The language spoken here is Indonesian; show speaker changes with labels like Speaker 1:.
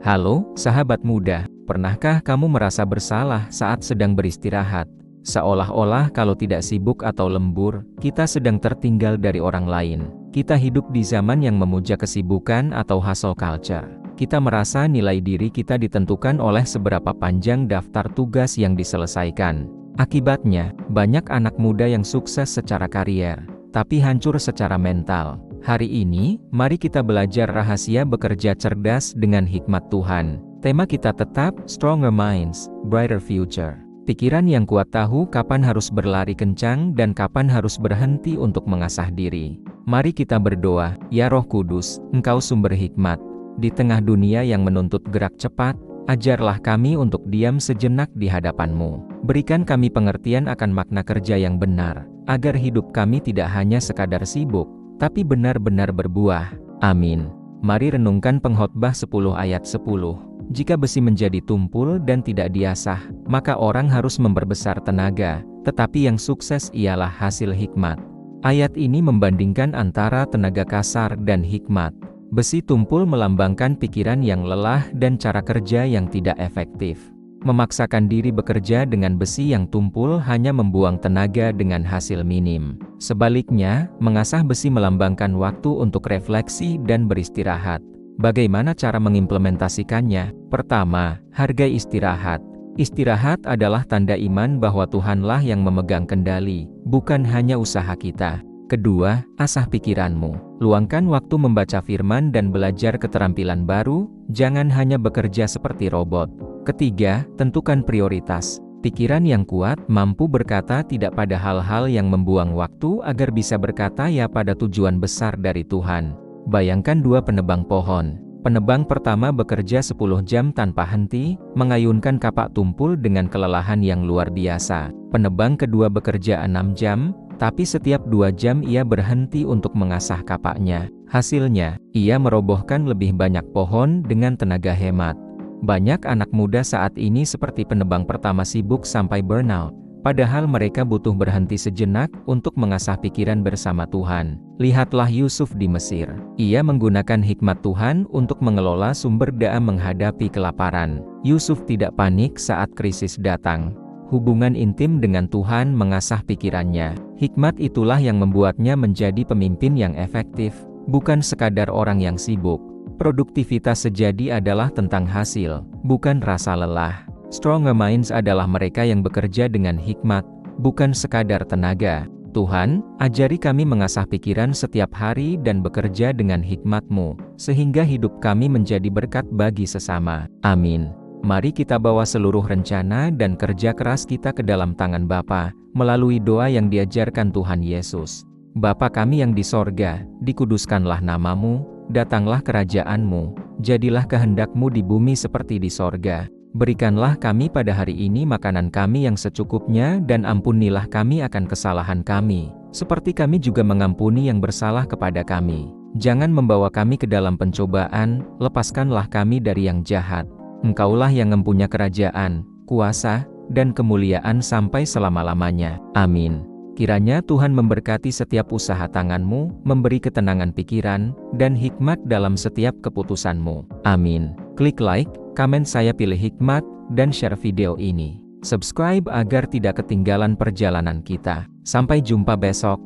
Speaker 1: Halo, sahabat muda, pernahkah kamu merasa bersalah saat sedang beristirahat? Seolah-olah kalau tidak sibuk atau lembur, kita sedang tertinggal dari orang lain. Kita hidup di zaman yang memuja kesibukan atau hustle culture. Kita merasa nilai diri kita ditentukan oleh seberapa panjang daftar tugas yang diselesaikan. Akibatnya, banyak anak muda yang sukses secara karier, tapi hancur secara mental. Hari ini, mari kita belajar rahasia bekerja cerdas dengan hikmat Tuhan. Tema kita tetap, Stronger Minds, Brighter Future. Pikiran yang kuat tahu kapan harus berlari kencang dan kapan harus berhenti untuk mengasah diri. Mari kita berdoa, ya Roh Kudus, Engkau sumber hikmat. Di tengah dunia yang menuntut gerak cepat, ajarlah kami untuk diam sejenak di hadapan-Mu. Berikan kami pengertian akan makna kerja yang benar, agar hidup kami tidak hanya sekadar sibuk, tapi benar-benar berbuah. Amin. Mari renungkan Pengkhotbah 10 ayat 10. Jika besi menjadi tumpul dan tidak diasah, maka orang harus memperbesar tenaga, tetapi yang sukses ialah hasil hikmat. Ayat ini membandingkan antara tenaga kasar dan hikmat. Besi tumpul melambangkan pikiran yang lelah dan cara kerja yang tidak efektif. Memaksakan diri bekerja dengan besi yang tumpul hanya membuang tenaga dengan hasil minim. Sebaliknya, mengasah besi melambangkan waktu untuk refleksi dan beristirahat. Bagaimana cara mengimplementasikannya? Pertama, hargai istirahat. Istirahat adalah tanda iman bahwa Tuhanlah yang memegang kendali, bukan hanya usaha kita. Kedua, asah pikiranmu. Luangkan waktu membaca firman dan belajar keterampilan baru, jangan hanya bekerja seperti robot. Ketiga, tentukan prioritas. Pikiran yang kuat mampu berkata tidak pada hal-hal yang membuang waktu agar bisa berkata ya pada tujuan besar dari Tuhan. Bayangkan dua penebang pohon. Penebang pertama bekerja 10 jam tanpa henti, mengayunkan kapak tumpul dengan kelelahan yang luar biasa. Penebang kedua bekerja 6 jam, tapi setiap 2 jam ia berhenti untuk mengasah kapaknya. Hasilnya, ia merobohkan lebih banyak pohon dengan tenaga hemat. Banyak anak muda saat ini seperti penebang pertama sibuk sampai burnout, padahal mereka butuh berhenti sejenak untuk mengasah pikiran bersama Tuhan. Lihatlah Yusuf di Mesir. Ia menggunakan hikmat Tuhan untuk mengelola sumber daya menghadapi kelaparan. Yusuf tidak panik saat krisis datang. Hubungan intim dengan Tuhan mengasah pikirannya. Hikmat itulah yang membuatnya menjadi pemimpin yang efektif, bukan sekadar orang yang sibuk. Produktivitas sejati adalah tentang hasil, bukan rasa lelah. Stronger minds adalah mereka yang bekerja dengan hikmat, bukan sekadar tenaga. Tuhan, ajari kami mengasah pikiran setiap hari dan bekerja dengan hikmat-Mu, sehingga hidup kami menjadi berkat bagi sesama. Amin. Mari kita bawa seluruh rencana dan kerja keras kita ke dalam tangan Bapa, melalui doa yang diajarkan Tuhan Yesus. Bapa kami yang di sorga, dikuduskanlah nama-Mu, datanglah kerajaan-Mu, jadilah kehendak-Mu di bumi seperti di sorga. Berikanlah kami pada hari ini makanan kami yang secukupnya dan ampunilah kami akan kesalahan kami, seperti kami juga mengampuni yang bersalah kepada kami. Jangan membawa kami ke dalam pencobaan, lepaskanlah kami dari yang jahat. Engkaulah yang mempunyai kerajaan, kuasa, dan kemuliaan sampai selama-lamanya. Amin. Kiranya Tuhan memberkati setiap usaha tanganmu, memberi ketenangan pikiran, dan hikmat dalam setiap keputusanmu. Amin. Klik like, komen saya pilih hikmat, dan share video ini. Subscribe agar tidak ketinggalan perjalanan kita. Sampai jumpa besok.